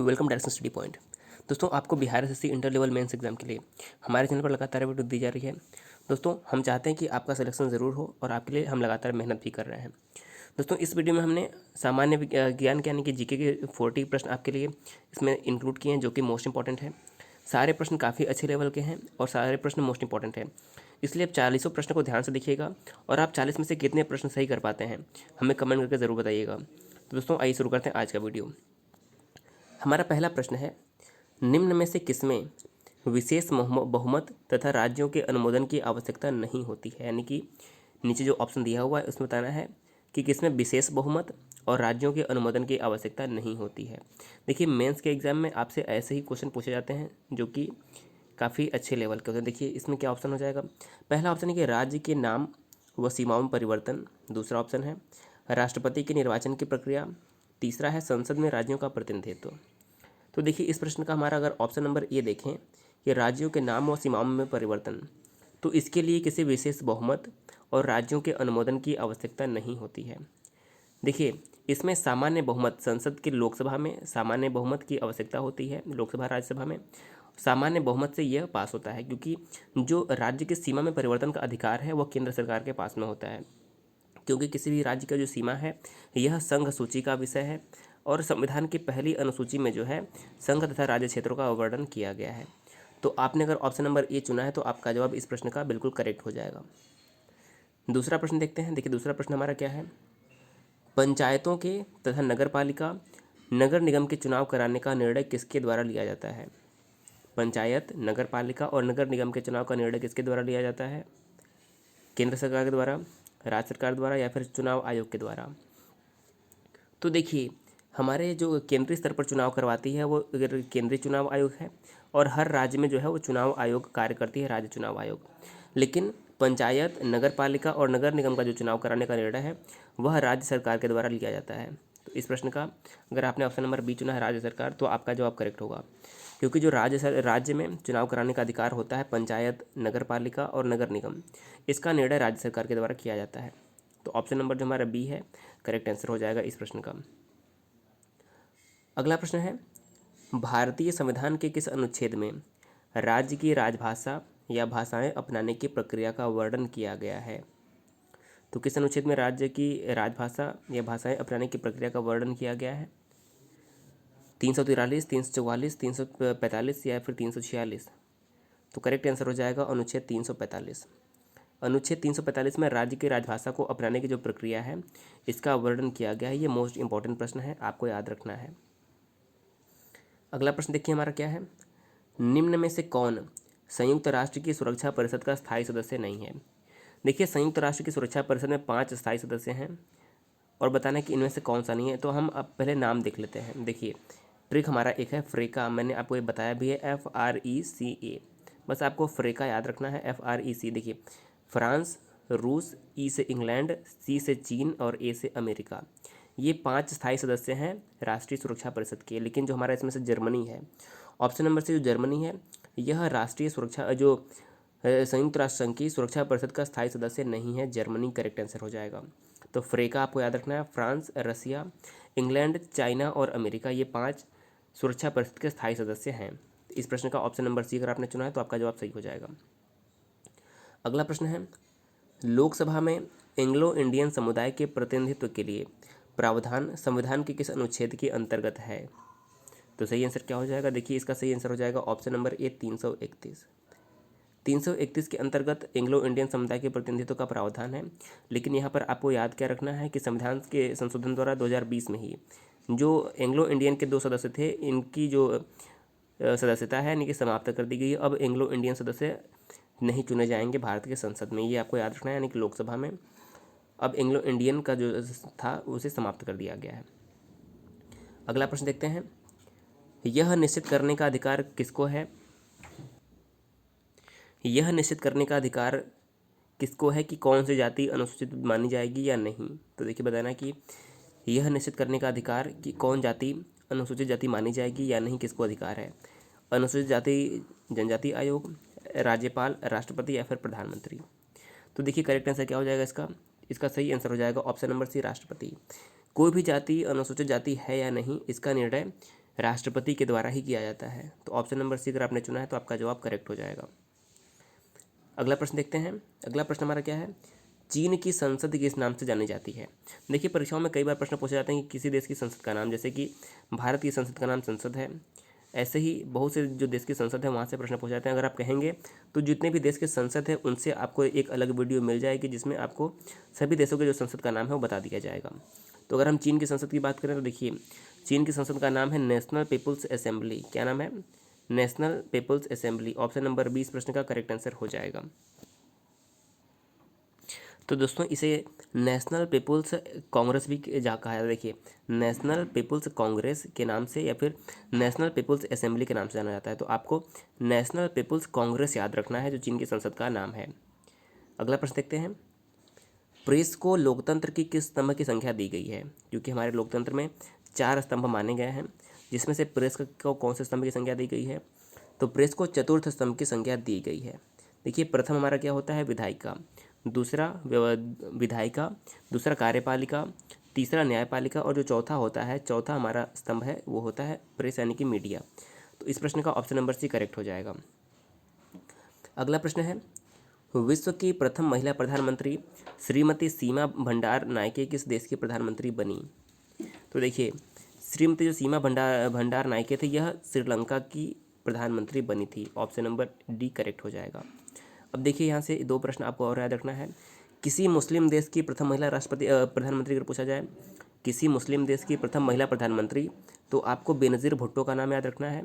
Welcome direction study point. दोस्तों, आपको Bihar SSC inter level mains exam के लिए हमारे चैनल पर लगातार वीडियो दी जा रही है। दोस्तों, हम चाहते हैं कि आपका सिलेक्शन ज़रूर हो और आपके लिए हम लगातार मेहनत भी कर रहे हैं। दोस्तों, इस वीडियो में हमने सामान्य ज्ञान यानी कि जीके के 40 प्रश्न आपके लिए इसमें इंक्लूड किए हैं, जो कि मोस्ट इंपॉर्टेंट है। सारे प्रश्न काफ़ी अच्छे लेवल के हैं और सारे प्रश्न मोस्ट इंपॉर्टेंट हैं। इसलिए आप 40 प्रश्न को ध्यान से देखिएगा और आप 40 में से कितने प्रश्न सही कर पाते हैं हमें कमेंट करके ज़रूर बताइएगा। तो दोस्तों, आइए शुरू करते हैं आज का वीडियो। हमारा पहला प्रश्न है, निम्न में से किसमें विशेष बहुमत तथा राज्यों के अनुमोदन की आवश्यकता नहीं होती है। यानी कि नीचे जो ऑप्शन दिया हुआ है उसमें बताना है कि किसमें विशेष बहुमत और राज्यों के अनुमोदन की आवश्यकता नहीं होती है। देखिए, मेंस के एग्जाम में आपसे ऐसे ही क्वेश्चन पूछे जाते हैं जो कि काफ़ी अच्छे लेवल के होते हैं। देखिए, इसमें क्या ऑप्शन हो जाएगा। पहला ऑप्शन है कि राज्य के नाम व सीमाओं में परिवर्तन। दूसरा ऑप्शन है राष्ट्रपति के निर्वाचन की प्रक्रिया। तीसरा है संसद में राज्यों का प्रतिनिधित्व। तो देखिए, इस प्रश्न का हमारा अगर ऑप्शन नंबर ए देखें कि राज्यों के नाम और सीमाओं में परिवर्तन, तो इसके लिए किसी विशेष बहुमत और राज्यों के अनुमोदन की आवश्यकता नहीं होती है। देखिए, इसमें सामान्य बहुमत संसद के लोकसभा में सामान्य बहुमत की आवश्यकता होती है। लोकसभा राज्यसभा में सामान्य बहुमत से यह पास होता है, क्योंकि जो राज्य की सीमा में परिवर्तन का अधिकार है वह केंद्र सरकार के पास में होता है। क्योंकि किसी भी राज्य का जो सीमा है यह संघ सूची का विषय है और संविधान की पहली अनुसूची में जो है संघ तथा राज्य क्षेत्रों का वर्णन किया गया है। तो आपने अगर ऑप्शन नंबर ए चुना है तो आपका जवाब इस प्रश्न का बिल्कुल करेक्ट हो जाएगा। दूसरा प्रश्न देखते हैं। देखिए, दूसरा प्रश्न हमारा क्या है, पंचायतों के तथा नगर पालिका नगर निगम के चुनाव कराने का निर्णय किसके द्वारा लिया जाता है। पंचायत, नगर पालिका और नगर निगम के चुनाव का निर्णय किसके द्वारा लिया जाता है। केंद्र सरकार के द्वारा, राज्य सरकार द्वारा या फिर चुनाव आयोग के द्वारा। तो देखिए, हमारे जो केंद्रीय स्तर पर चुनाव करवाती है वो केंद्रीय चुनाव आयोग है और हर राज्य में जो है वो चुनाव आयोग कार्य करती है, राज्य चुनाव आयोग। लेकिन पंचायत, नगर पालिका और नगर निगम का जो चुनाव कराने का निर्णय है वह राज्य सरकार के द्वारा लिया जाता है। तो इस प्रश्न का अगर आपने ऑप्शन नंबर बी चुना है, राज्य सरकार, तो आपका जवाब करेक्ट होगा। क्योंकि जो राज्य में चुनाव कराने का अधिकार होता है पंचायत, नगर पालिका और नगर निगम, इसका निर्णय राज्य सरकार के द्वारा किया जाता है। तो ऑप्शन नंबर जो हमारा बी है करेक्ट आंसर हो जाएगा इस प्रश्न का। अगला प्रश्न है, भारतीय संविधान के किस अनुच्छेद में राज्य की राजभाषा या भाषाएं अपनाने की प्रक्रिया का वर्णन किया गया है। तो किस अनुच्छेद में राज्य की राजभाषा या भाषाएं अपनाने की प्रक्रिया का वर्णन किया गया है। 343, 344, 345 या फिर 346। तो करेक्ट आंसर हो जाएगा अनुच्छेद 345। अनुच्छेद 345 में राज्य की राजभाषा को अपनाने की जो प्रक्रिया है इसका वर्णन किया गया है। ये मोस्ट इंपॉर्टेंट प्रश्न है, आपको याद रखना है। अगला प्रश्न देखिए हमारा क्या है, निम्न में से कौन संयुक्त राष्ट्र की सुरक्षा परिषद का स्थायी सदस्य नहीं है। देखिए, संयुक्त राष्ट्र की सुरक्षा परिषद में 5 स्थायी सदस्य हैं और बताना कि इनमें से कौन सा नहीं है। तो हम अब पहले नाम देख लेते हैं। देखिए, ट्रिक हमारा एक है फ्रेका, मैंने आपको ये बताया भी है, FRECA। बस आपको फ्रेका याद रखना है, FREC। देखिए, फ्रांस, रूस, ई से इंग्लैंड, सी से चीन और ए से अमेरिका, ये 5 स्थायी सदस्य हैं राष्ट्रीय सुरक्षा परिषद के। लेकिन जो हमारा इसमें से जर्मनी है, ऑप्शन नंबर से जो जर्मनी है यह राष्ट्रीय सुरक्षा जो संयुक्त राष्ट्र संघ की सुरक्षा परिषद का स्थायी सदस्य नहीं है। जर्मनी करेक्ट आंसर हो जाएगा। तो फ्रेका आपको याद रखना है, फ्रांस, रसिया, इंग्लैंड, चाइना और अमेरिका, ये 5 सुरक्षा परिषद के स्थायी सदस्य हैं। इस प्रश्न का ऑप्शन नंबर सी अगर आपने चुना है तो आपका जवाब सही हो जाएगा। अगला प्रश्न है, लोकसभा में एंग्लो इंडियन समुदाय के प्रतिनिधित्व के लिए प्रावधान संविधान के किस अनुच्छेद के अंतर्गत है। तो सही आंसर क्या हो जाएगा। देखिए, इसका सही आंसर हो जाएगा ऑप्शन नंबर ए 331। 331 के अंतर्गत एंग्लो इंडियन समुदाय के प्रतिनिधित्व का प्रावधान है। लेकिन यहाँ पर आपको याद क्या रखना है कि संविधान के संशोधन द्वारा 2020 में ही जो एंग्लो इंडियन के 2 सदस्य थे इनकी जो सदस्यता है इनकी समाप्त कर दी गई है। अब एंग्लो इंडियन सदस्य नहीं चुने जाएंगे भारत के संसद में, ये आपको याद रखना है। यानी कि लोकसभा में अब एंग्लो इंडियन का जो था उसे समाप्त कर दिया गया है। अगला प्रश्न देखते हैं, यह निश्चित करने का अधिकार किसको है। यह निश्चित करने का अधिकार किसको है कि कौन सी जाति अनुसूचित मानी जाएगी या नहीं। तो देखिए, बताना कि यह निश्चित करने का अधिकार कि कौन जाति अनुसूचित जाति मानी जाएगी या नहीं किसको अधिकार है। अनुसूचित जाति जनजाति आयोग, राज्यपाल, राष्ट्रपति या फिर प्रधानमंत्री। तो देखिए, करेक्ट आंसर क्या हो जाएगा इसका। इसका सही आंसर हो जाएगा ऑप्शन नंबर सी, राष्ट्रपति। कोई भी जाति अनुसूचित जाति है या नहीं इसका निर्णय राष्ट्रपति के द्वारा ही किया जाता है। तो ऑप्शन नंबर सी अगर आपने चुना है तो आपका जवाब करेक्ट हो जाएगा। अगला प्रश्न देखते हैं। अगला प्रश्न हमारा क्या है, चीन की संसद किस नाम से जानी जाती है। देखिए परीक्षाओं में कई बार प्रश्न पूछे जाते हैं कि किसी देश की संसद का नाम, जैसे कि भारत की संसद का नाम संसद है, ऐसे ही बहुत से जो देश की संसद है वहाँ से प्रश्न पूछे जाते हैं। अगर आप कहेंगे तो जितने भी देश के संसद है उनसे आपको एक अलग वीडियो मिल जाएगी जिसमें आपको सभी देशों के जो संसद का नाम है वो बता दिया जाएगा। तो अगर हम चीन की संसद की बात करें तो देखिए चीन की संसद का नाम है नेशनल पीपुल्स असेंबली। क्या नाम है, national people's assembly. Option number 20 प्रश्न का करेक्ट आंसर हो जाएगा। तो दोस्तों इसे नेशनल पीपुल्स कांग्रेस भी जा कहा है। देखिए नेशनल पीपुल्स कांग्रेस के नाम से या फिर नेशनल पीपुल्स असेंबली के नाम से जाना जाता है। तो आपको नेशनल पीपुल्स कांग्रेस याद रखना है जो चीन की संसद का नाम है। अगला प्रश्न देखते हैं, प्रेस को लोकतंत्र की किस स्तंभ की संख्या दी गई है। क्योंकि हमारे लोकतंत्र में 4 स्तंभ माने गए हैं, जिसमें से प्रेस को कौन से स्तंभ की संख्या दी गई है, तो प्रेस को चतुर्थ स्तंभ की संख्या दी गई है। देखिए प्रथम हमारा क्या होता है, विधायिका, दूसरा विधायिका, दूसरा कार्यपालिका, तीसरा न्यायपालिका और जो चौथा होता है, चौथा हमारा स्तंभ है वो होता है प्रेस यानी कि मीडिया। तो इस प्रश्न का ऑप्शन नंबर सी करेक्ट हो जाएगा। अगला प्रश्न है, विश्व की प्रथम महिला प्रधानमंत्री श्रीमती सीमा भंडार नायके किस देश की प्रधानमंत्री बनी। तो देखिए श्रीमती जो सीमा भंडार नायके थे यह श्रीलंका की प्रधानमंत्री बनी थी। ऑप्शन नंबर डी करेक्ट हो जाएगा। अब देखिए यहाँ से 2 प्रश्न आपको और याद रखना है। किसी मुस्लिम देश की प्रथम महिला प्रधानमंत्री अगर पूछा जाए, किसी मुस्लिम देश की प्रथम महिला प्रधानमंत्री, तो आपको बेनज़ीर भुट्टो का नाम याद रखना है।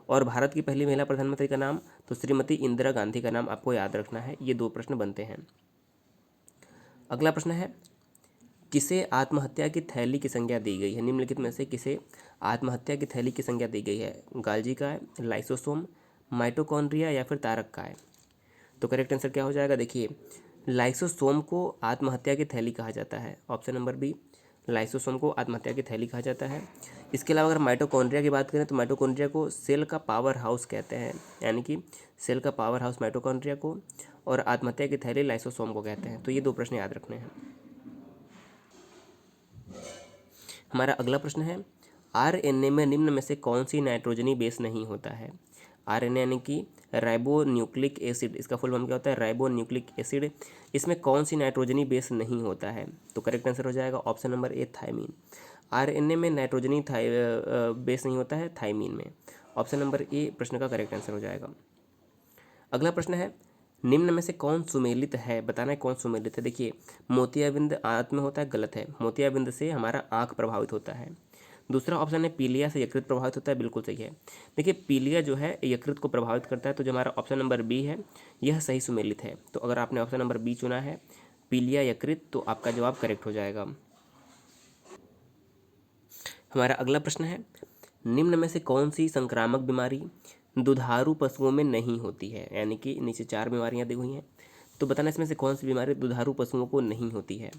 और भारत की पहली महिला प्रधानमंत्री का नाम तो श्रीमती इंदिरा गांधी का नाम आपको याद रखना है। ये 2 प्रश्न बनते हैं। अगला प्रश्न है, किसे आत्महत्या की थैली की संज्ञा दी गई है। निम्नलिखित में से किसे आत्महत्या की थैली की संज्ञा दी गई है, गाल्जी काय, लाइसोसोम, माइटोकॉन्ड्रिया या फिर तारक काय। तो करेक्ट आंसर क्या हो जाएगा, देखिए लाइसोसोम को आत्महत्या की थैली कहा जाता है। ऑप्शन नंबर बी, लाइसोसोम को आत्महत्या की थैली कहा जाता है। इसके अलावा अगर माइटोकॉन्ड्रिया की बात करें तो माइटोकॉन्ड्रिया को सेल का पावर हाउस कहते हैं, यानी कि सेल का पावर हाउस माइटोकॉन्ड्रिया को, और आत्महत्या की थैली लाइसोसोम को कहते हैं। तो ये 2 प्रश्न याद रखने हैं। हमारा अगला प्रश्न है, आरएनए में निम्न में से कौन सी नाइट्रोजनी बेस नहीं होता है। आरएनए यानी कि राइबो न्यूक्लिक एसिड, इसका फुल फॉर्म क्या होता है, राइबो न्यूक्लिक एसिड। इसमें कौन सी नाइट्रोजनी बेस नहीं होता है, तो करेक्ट आंसर हो जाएगा option number A, thiamine. RNA में नाइट्रोजनी बेस नहीं होता है, थायमीन में। ऑप्शन नंबर ए प्रश्न का करेक्ट आंसर हो जाएगा। अगला प्रश्न है, निम्न में से कौन सुमेलित है, बताना है कौन सुमेलित है। देखिए मोतियाबिंद आंत में होता है, गलत है। मोतियाबिंद से हमारा आँख प्रभावित होता है। दूसरा ऑप्शन है पीलिया से यकृत प्रभावित होता है, बिल्कुल सही है। देखिए पीलिया जो है यकृत को प्रभावित करता है, तो जो हमारा ऑप्शन नंबर बी है यह सही सुमेलित है। तो अगर आपने ऑप्शन नंबर बी चुना है, पीलिया यकृत, तो आपका जवाब करेक्ट हो जाएगा। हमारा अगला प्रश्न है, निम्न में से कौन सी संक्रामक बीमारी दुधारू पशुओं में नहीं होती है। यानी कि नीचे 4 बीमारियां दी हुई हैं, तो बताना इसमें से कौन सी बीमारी दुधारू पशुओं को नहीं होती है।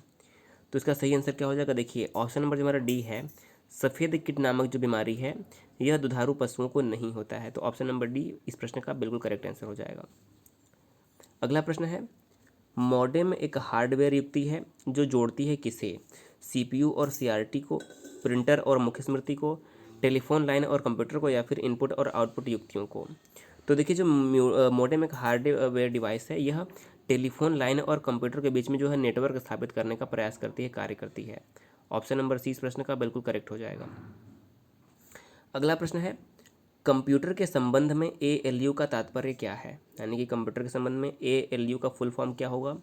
तो इसका सही आंसर क्या हो जाएगा, देखिए ऑप्शन नंबर जो हमारा डी है, सफ़ेद कीट नामक जो बीमारी है यह दुधारू पशुओं को नहीं होता है। तो ऑप्शन नंबर डी इस प्रश्न का बिल्कुल करेक्ट आंसर हो जाएगा। अगला प्रश्न है, मॉडेम एक हार्डवेयर युक्ति है जो जोड़ती है किसे, सीपीयू और सीआरटी को, प्रिंटर और मुख्य स्मृति को, टेलीफोन लाइन और कंप्यूटर को, या फिर इनपुट और आउटपुट युक्तियों को। तो देखिए जो मॉडेम एक हार्डवेयर डिवाइस है, यह टेलीफोन लाइन और कंप्यूटर के बीच में जो है नेटवर्क स्थापित करने का प्रयास करती है, कार्य करती है। ऑप्शन नंबर सी इस प्रश्न का बिल्कुल करेक्ट हो जाएगा। अगला प्रश्न है, कंप्यूटर के संबंध में ALU का तात्पर्य क्या है। यानी कि कंप्यूटर के संबंध में ALU का फुल फॉर्म क्या होगा,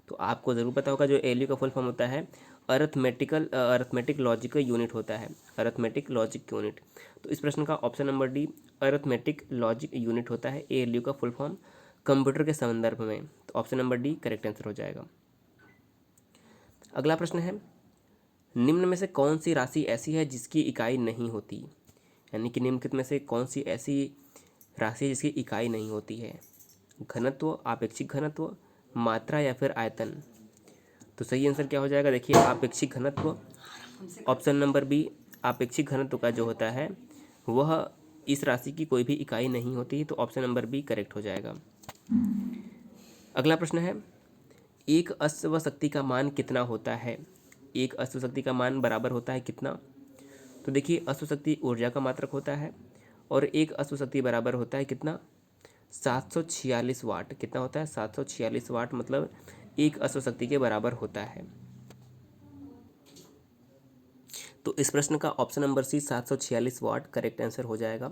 तो आपको ज़रूर पता होगा। जो ALU का फुल फॉर्म होता है अरिथमेटिक लॉजिक यूनिट होता है, अरिथमेटिक लॉजिक यूनिट। तो इस प्रश्न का option number D, arithmetic logic unit होता है ALU का फुल फॉर्म कंप्यूटर के संदर्भ में। तो option number D correct answer हो जाएगा। अगला प्रश्न है, निम्न में से कौन सी राशि ऐसी है जिसकी इकाई नहीं होती। यानी कि निम्नलिखित में से कौन सी ऐसी राशि है जिसकी इकाई नहीं होती है, घनत्व, आपेक्षिक घनत्व, मात्रा या फिर आयतन। तो सही आंसर क्या हो जाएगा, देखिए आपेक्षिक घनत्व। ऑप्शन नंबर बी, आपेक्षिक घनत्व का जो होता है वह इस राशि की कोई भी इकाई नहीं होती। तो ऑप्शन नंबर बी करेक्ट हो जाएगा। अगला प्रश्न है, एक अश्व शक्ति का मान कितना होता है। एक अश्व शक्ति का मान बराबर होता है कितना, तो देखिए अश्व शक्ति ऊर्जा का मात्रक होता है और एक अश्व शक्ति बराबर होता है कितना, 746 वाट। कितना होता है, 746 वाट, मतलब एक अश्व शक्ति के बराबर होता है। तो इस प्रश्न का ऑप्शन नंबर सी 746 वाट करेक्ट आंसर हो जाएगा,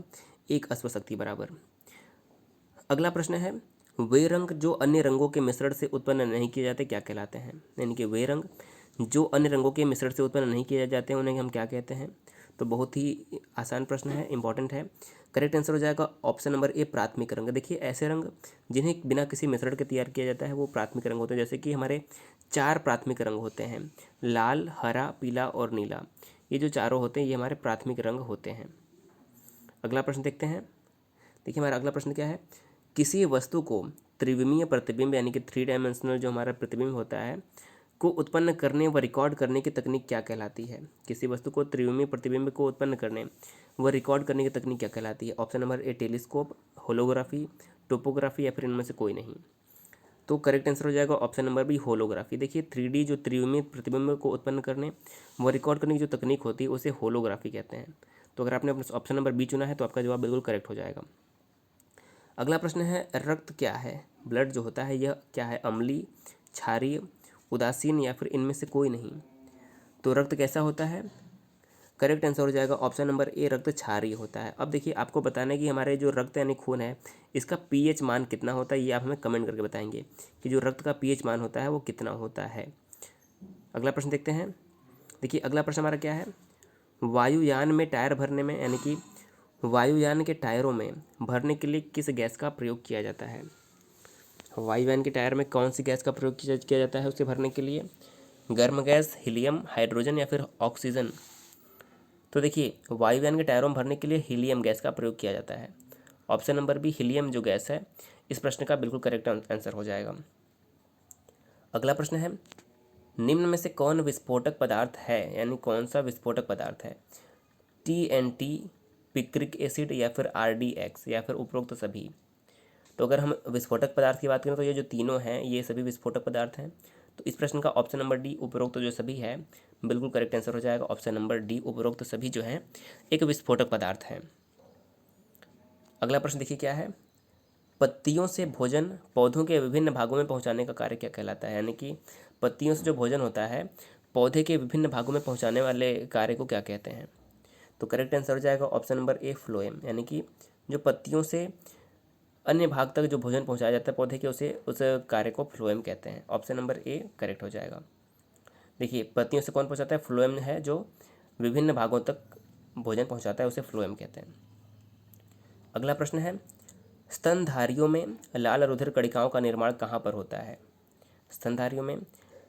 एक अश्व शक्ति बराबर। अगला प्रश्न है, वे रंग जो अन्य रंगों के मिश्रण से उत्पन्न नहीं किए जाते क्या कहलाते हैं। यानी कि वे रंग जो अन्य रंगों के मिश्रण से उत्पन्न नहीं किए जाते हैं उन्हें हम क्या कहते हैं। तो बहुत ही आसान प्रश्न है, इंपॉर्टेंट है। करेक्ट आंसर हो जाएगा ऑप्शन नंबर ए प्राथमिक रंग। देखिए ऐसे रंग जिन्हें बिना किसी मिश्रण के तैयार किया जाता है वो प्राथमिक रंग होते हैं। जैसे कि हमारे 4 प्राथमिक रंग होते हैं, लाल, हरा, पीला और नीला। ये जो चारों होते हैं ये हमारे प्राथमिक रंग होते हैं। अगला प्रश्न देखते हैं। देखिए हमारा अगला प्रश्न क्या है, किसी वस्तु को त्रिविमीय प्रतिबिंब यानी कि 3 डायमेंशनल जो हमारा प्रतिबिंब होता है को उत्पन्न करने व रिकॉर्ड करने की तकनीक क्या कहलाती है। किसी वस्तु को त्रिविमीय प्रतिबिंब को उत्पन्न करने व रिकॉर्ड करने की तकनीक क्या कहलाती है। ऑप्शन नंबर ए टेलीस्कोप, होलोग्राफी, टोपोग्राफी या फिर इनमें से कोई नहीं। तो करेक्ट आंसर हो जाएगा ऑप्शन नंबर बी होलोग्राफी। देखिए 3D जो त्रिविमीय प्रतिबिंब को उत्पन्न करने व रिकॉर्ड करने की जो तकनीक होती है उसे होलोग्राफी कहते हैं। तो अगर आपने अपना ऑप्शन नंबर बी चुना है तो आपका जवाब बिल्कुल करेक्ट हो जाएगा। अगला प्रश्न है, रक्त क्या है। ब्लड जो होता है यह क्या है, अम्लीय, क्षारीय, उदासीन या फिर इनमें से कोई नहीं। तो रक्त कैसा होता है, करेक्ट आंसर हो जाएगा ऑप्शन नंबर ए रक्त क्षारीय होता है। अब देखिए आपको बताना है कि हमारे जो रक्त यानी खून है इसका पीएच मान कितना होता है, ये आप हमें कमेंट करके बताएंगे कि जो रक्त का पीएच मान होता है वो कितना होता है। अगला प्रश्न देखते हैं। देखिए अगला प्रश्न हमारा क्या है, वायुयान में टायर भरने में यानी कि वायुयान के टायरों में भरने के लिए किस गैस का प्रयोग किया जाता है। वायुयान के टायर में कौन सी गैस का प्रयोग किया जाता है उसे भरने के लिए, गर्म गैस, हीलियम, हाइड्रोजन या फिर ऑक्सीजन। तो देखिए वायुयान के टायरों में भरने के लिए हीलियम गैस का प्रयोग किया जाता है। ऑप्शन नंबर बी हीलियम जो गैस है इस प्रश्न का बिल्कुल करेक्ट आंसर हो जाएगा। अगला प्रश्न है, निम्न में से कौन विस्फोटक पदार्थ है, यानी कौन सा विस्फोटक पदार्थ है, TNT, पिक्रिक एसिड या फिर RDX या फिर उपरोक्त सभी। तो अगर हम विस्फोटक पदार्थ की बात करें तो ये जो तीनों हैं ये सभी विस्फोटक पदार्थ हैं। तो इस प्रश्न का ऑप्शन नंबर डी उपरोक्त जो सभी है बिल्कुल करेक्ट आंसर हो जाएगा। ऑप्शन नंबर डी उपरोक्त सभी जो है एक विस्फोटक पदार्थ है। अगला प्रश्न देखिए क्या है, पत्तियों से भोजन पौधों के विभिन्न भागों में पहुंचाने का कार्य क्या कहलाता है। यानी कि पत्तियों से जो भोजन होता है पौधे के विभिन्न भागों में पहुंचाने वाले कार्य को क्या कहते हैं। तो करेक्ट आंसर हो जाएगा ऑप्शन नंबर ए फ्लोएम। यानी कि जो पत्तियों से अन्य भाग तक जो भोजन पहुंचाया जाता है पौधे के उस कार्य को फ्लोएम कहते हैं। ऑप्शन नंबर ए करेक्ट हो जाएगा। देखिए पत्तियों से कौन पहुंचाता है, फ्लोएम है जो विभिन्न भागों तक भोजन पहुंचाता है उसे फ्लोएम कहते हैं। अगला प्रश्न है, स्तनधारियों में लाल रुधिर कणिकाओं का निर्माण कहाँ पर होता है। स्तनधारियों में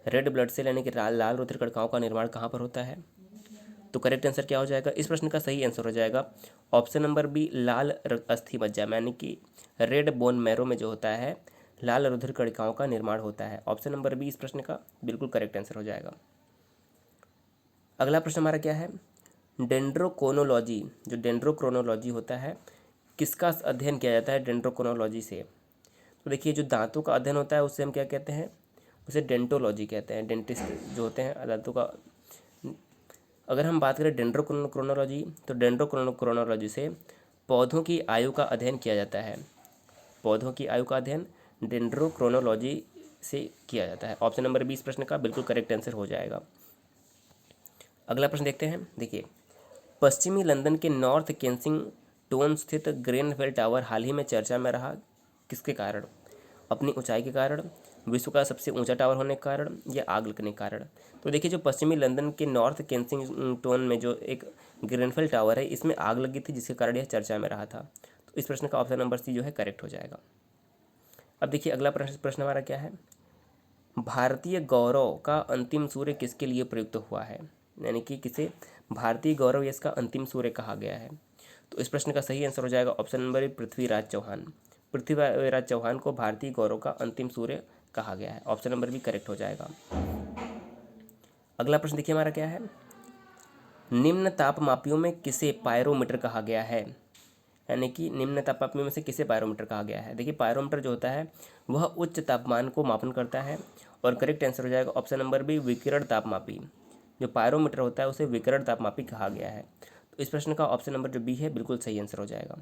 रेड ब्लड सेल यानी कि लाल रुधिर कणिकाओं का निर्माण कहाँ पर होता है। तो करेक्ट आंसर क्या हो जाएगा, इस प्रश्न का सही आंसर हो जाएगा ऑप्शन नंबर बी लाल अस्थि मज्जा में, यानी कि रेड बोन मैरो में जो होता है लाल रुधिर कणिकाओं का निर्माण होता है। ऑप्शन नंबर बी इस प्रश्न का बिल्कुल करेक्ट आंसर हो जाएगा। अगला प्रश्न हमारा क्या है, डेंड्रोक्रोनोलॉजी, जो डेंड्रोक्रोनोलॉजी होता है किसका अध्ययन किया जाता है डेंड्रोक्रोनोलॉजी से। तो देखिए जो दांतों का अध्ययन होता है उससे हम क्या कहते हैं, उसे डेंटोलॉजी कहते हैं। डेंटिस्ट जो होते हैं दांतों का। अगर हम बात करें डेंड्रोक्रोनोलॉजी तो डेंड्रोक्रोनोलॉजी से पौधों की आयु का अध्ययन किया जाता है। पौधों की आयु का अध्ययन डेंड्रोक्रोनोलॉजी से किया जाता है। ऑप्शन नंबर 20 प्रश्न का बिल्कुल करेक्ट आंसर हो जाएगा। अगला प्रश्न देखते हैं। देखिए पश्चिमी लंदन के नॉर्थ केंसिंगटन स्थित ग्रेनफेल टावर हाल ही में चर्चा में रहा किसके कारण, अपनी ऊंचाई के कारण, विश्व का सबसे ऊंचा टावर होने के कारण या आग लगने के कारण। तो देखिए जो पश्चिमी लंदन के नॉर्थ केंसिंगटन में जो एक ग्रेनफेल टावर है इसमें आग लगी थी जिसके कारण यह चर्चा में रहा था। तो इस प्रश्न का ऑप्शन नंबर सी जो है करेक्ट हो जाएगा। अब देखिए अगला प्रश्न हमारा क्या है, भारतीय गौरव का अंतिम सूर्य किसके लिए प्रयुक्त हुआ है, यानी कि किसे भारतीय गौरव यश का अंतिम सूर्य कहा गया है। तो इस प्रश्न का सही आंसर हो जाएगा ऑप्शन नंबर पृथ्वीराज चौहान। पृथ्वीराज चौहान को भारतीय गौरव का अंतिम सूर्य कहा गया है। ऑप्शन नंबर भी करेक्ट हो जाएगा। अगला प्रश्न देखिए हमारा क्या है, निम्न तापमापियों में किसे पायरोमीटर कहा गया है, यानी कि निम्न तापमापियों में से किसे पायरोमीटर कहा गया है। देखिए पायरोमीटर जो होता है वह उच्च तापमान को मापन करता है और करेक्ट आंसर हो जाएगा ऑप्शन नंबर बी विकिरण तापमापी। जो पायरोमीटर होता है उसे विकिरण तापमापी कहा गया है। तो इस प्रश्न का ऑप्शन नंबर जो बी है बिल्कुल सही आंसर हो जाएगा।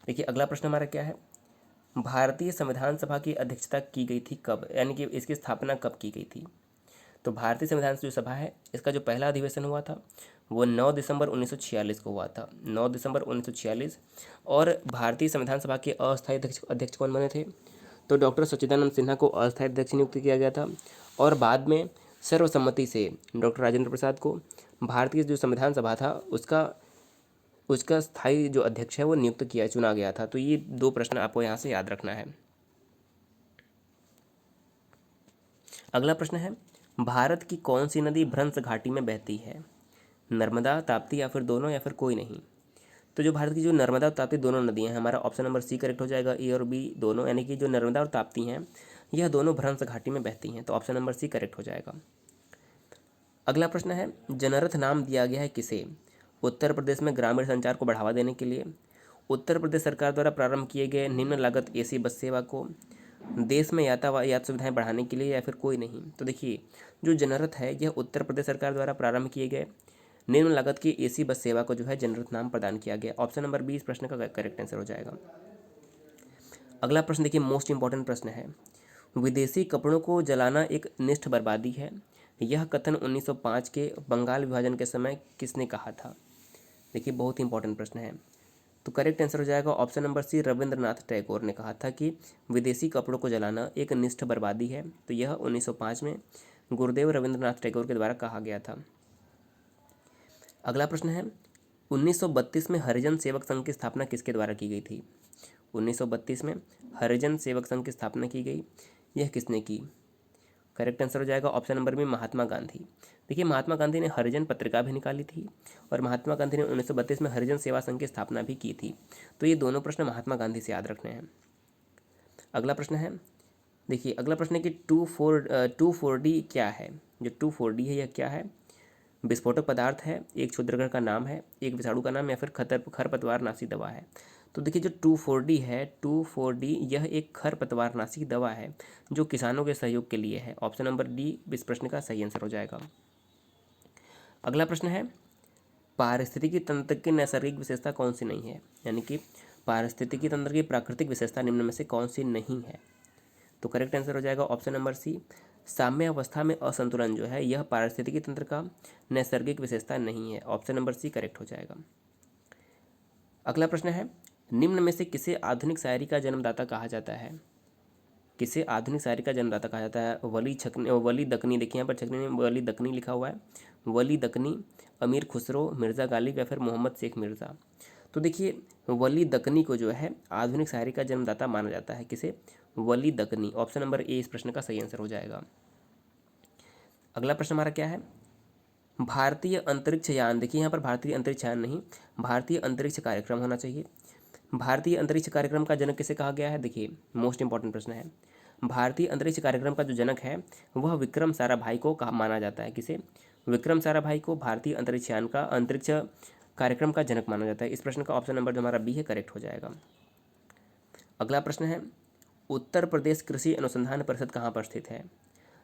देखिए अगला प्रश्न हमारा क्या है, भारतीय संविधान सभा की अध्यक्षता की गई थी कब, यानी कि इसकी स्थापना कब की गई थी। तो भारतीय संविधान जो सभा है इसका जो पहला अधिवेशन हुआ था वो 9 दिसंबर 1946 को हुआ था, 9 दिसंबर 1946। और भारतीय संविधान सभा के अस्थायी अध्यक्ष कौन बने थे, तो डॉक्टर सच्चिदानंद सिन्हा को अस्थायी अध्यक्ष नियुक्त किया गया था। और बाद में सर्वसम्मति से डॉक्टर राजेंद्र प्रसाद को भारतीय जो संविधान सभा था उसका स्थायी जो अध्यक्ष है वो नियुक्त चुना गया था। तो ये दो प्रश्न आपको यहाँ से याद रखना है। अगला प्रश्न है, भारत की कौन सी नदी भ्रंश घाटी में बहती है, नर्मदा, ताप्ती या फिर दोनों या फिर कोई नहीं। तो जो भारत की जो नर्मदा और ताप्ती दोनों नदियां हैं, हमारा ऑप्शन नंबर सी करेक्ट हो जाएगा, ए और बी दोनों, यानी कि जो नर्मदा और ताप्ती हैं यह दोनों भ्रंश घाटी में बहती हैं। तो ऑप्शन नंबर सी करेक्ट हो जाएगा। अगला प्रश्न है, जनरथ नाम दिया गया है किसे, उत्तर प्रदेश में ग्रामीण संचार को बढ़ावा देने के लिए, उत्तर प्रदेश सरकार द्वारा प्रारंभ किए गए निम्न लागत एसी बस सेवा को, देश में यातायात सुविधाएं बढ़ाने के लिए, या फिर कोई नहीं। तो देखिए जो जनरथ है यह उत्तर प्रदेश सरकार द्वारा प्रारंभ किए गए निम्न लागत की एसी बस सेवा को जो है जनरथ नाम प्रदान किया गया। ऑप्शन नंबर बी इस प्रश्न का करेक्ट आंसर हो जाएगा। अगला प्रश्न देखिए मोस्ट इंपॉर्टेंट प्रश्न है, विदेशी कपड़ों को जलाना एक निष्ठ बर्बादी है, यह कथन 1905 के बंगाल विभाजन के समय किसने कहा था। देखिए बहुत ही इंपॉर्टेंट प्रश्न है। तो करेक्ट आंसर हो जाएगा option number C, Rabindranath Tagore ने कहा था कि विदेशी कपड़ों को जलाना एक निष्ठ बर्बादी है। तो यह 1905 में गुरुदेव रविंद्रनाथ टैगोर के द्वारा कहा गया था। अगला प्रश्न है, 1932 में हरिजन सेवक संघ की स्थापना किसके द्वारा की गई थी। 1932 में हरिजन सेवक संघ की स्थापना की गई, यह किसने की। करेक्ट आंसर हो जाएगा ऑप्शन नंबर में महात्मा गांधी। देखिए महात्मा गांधी ने हरिजन पत्रिका भी निकाली थी और महात्मा गांधी ने 1932 में हरिजन सेवा संघ की स्थापना भी की थी। तो ये दोनों प्रश्न महात्मा गांधी से याद रखने हैं। अगला प्रश्न है, देखिए अगला प्रश्न है कि 2,4-D क्या है। जो 2,4-D है यह क्या है, विस्फोटक पदार्थ है, एक क्षुद्रग्रह का नाम है, एक विषाणु का नाम, या फिर खरपतवारनाशी दवा है। तो देखिए जो 2,4-D है, 2,4-D यह एक खरपतवारनाशी दवा है जो किसानों के सहयोग के लिए है। ऑप्शन नंबर डी इस प्रश्न का सही आंसर हो जाएगा। अगला प्रश्न है, पारिस्थितिकी तंत्र की नैसर्गिक विशेषता कौन सी नहीं है, यानी कि पारिस्थितिकी तंत्र की प्राकृतिक विशेषता निम्न में से कौन सी नहीं है। तो करेक्ट आंसर हो जाएगा ऑप्शन नंबर सी, साम्य अवस्था में असंतुलन जो है यह पारिस्थितिकी तंत्र का नैसर्गिक विशेषता नहीं है। ऑप्शन नंबर सी करेक्ट हो जाएगा। अगला प्रश्न है, निम्न में से किसे आधुनिक शायरी का जन्मदाता कहा जाता है। किसे आधुनिक शायरी का जन्मदाता कहा जाता है, वली दकनी, देखिए यहाँ पर छकनी में वली दकनी लिखा हुआ है, वली दकनी, अमीर खुसरो, मिर्ज़ा गालिब या फिर मोहम्मद शेख मिर्ज़ा। तो देखिए वली दकनी को जो है आधुनिक शायरी का जन्मदाता माना जाता है, किसे, वली दकनी। ऑप्शन नंबर ए इस प्रश्न का सही आंसर हो जाएगा। अगला प्रश्न हमारा क्या है, भारतीय अंतरिक्ष यान, देखिए यहाँ पर भारतीय अंतरिक्ष यान नहीं, भारतीय अंतरिक्ष कार्यक्रम होना चाहिए। भारतीय अंतरिक्ष कार्यक्रम का जनक किसे कहा गया है। देखिए मोस्ट इंपॉर्टेंट प्रश्न है, भारतीय अंतरिक्ष कार्यक्रम का जो जनक है वह विक्रम साराभाई को माना जाता है, किसे, विक्रम साराभाई को भारतीय अंतरिक्ष यान का अंतरिक्ष कार्यक्रम का जनक माना जाता है। इस प्रश्न का ऑप्शन नंबर जो हमारा बी है करेक्ट हो जाएगा। अगला प्रश्न है, उत्तर प्रदेश कृषि अनुसंधान परिषद कहाँ पर स्थित है।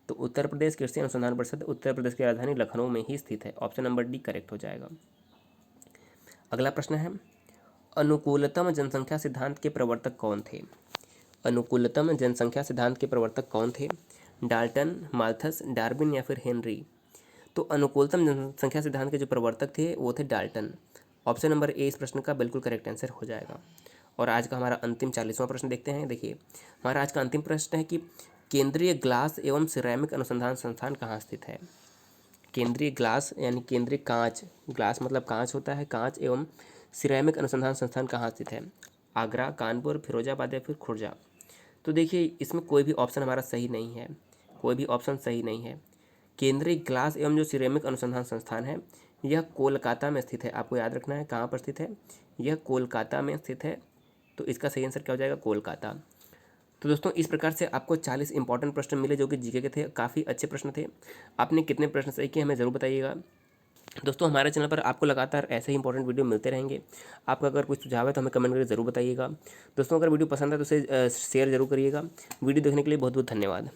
तो उत्तर प्रदेश कृषि अनुसंधान परिषद उत्तर प्रदेश की राजधानी लखनऊ में ही स्थित है। ऑप्शन नंबर डी करेक्ट हो जाएगा। अगला प्रश्न है, अनुकूलतम जनसंख्या सिद्धांत के प्रवर्तक कौन थे। अनुकूलतम जनसंख्या सिद्धांत के प्रवर्तक कौन थे, डाल्टन, माल्थस, डार्विन या फिर हेनरी। तो अनुकूलतम जनसंख्या सिद्धांत के जो प्रवर्तक थे वो थे डाल्टन। ऑप्शन नंबर ए इस प्रश्न का बिल्कुल करेक्ट आंसर हो जाएगा। और आज का हमारा अंतिम 40वां प्रश्न देखते हैं। देखिए हमारा आज का अंतिम प्रश्न है कि केंद्रीय ग्लास एवं सिरेमिक अनुसंधान संस्थान कहाँ स्थित है। केंद्रीय ग्लास यानी केंद्रीय कांच, ग्लास मतलब कांच होता है, कांच एवं सिरेमिक अनुसंधान संस्थान कहाँ स्थित है, आगरा, कानपुर, फिरोजाबाद या फिर खुर्जा। तो देखिए इसमें कोई भी ऑप्शन हमारा सही नहीं है, कोई भी ऑप्शन सही नहीं है। केंद्रीय ग्लास एवं जो सिरेमिक अनुसंधान संस्थान है यह कोलकाता में स्थित है। आपको याद रखना है कहाँ पर स्थित है, यह कोलकाता में स्थित है। तो इसका सही आंसर क्या हो जाएगा, कोलकाता। तो दोस्तों इस प्रकार से आपको 40 इंपॉर्टेंट प्रश्न मिले जो कि जीके के थे, काफ़ी अच्छे प्रश्न थे। आपने कितने प्रश्न सही किए हमें ज़रूर बताइएगा। दोस्तों हमारे चैनल पर आपको लगातार ऐसे ही इंपॉर्टेंट वीडियो मिलते रहेंगे। आपका अगर कुछ सुझाव है तो हमें कमेंट करके ज़रूर बताइएगा। दोस्तों अगर वीडियो पसंद है तो उसे शेयर ज़रूर करिएगा। वीडियो देखने के लिए बहुत बहुत धन्यवाद।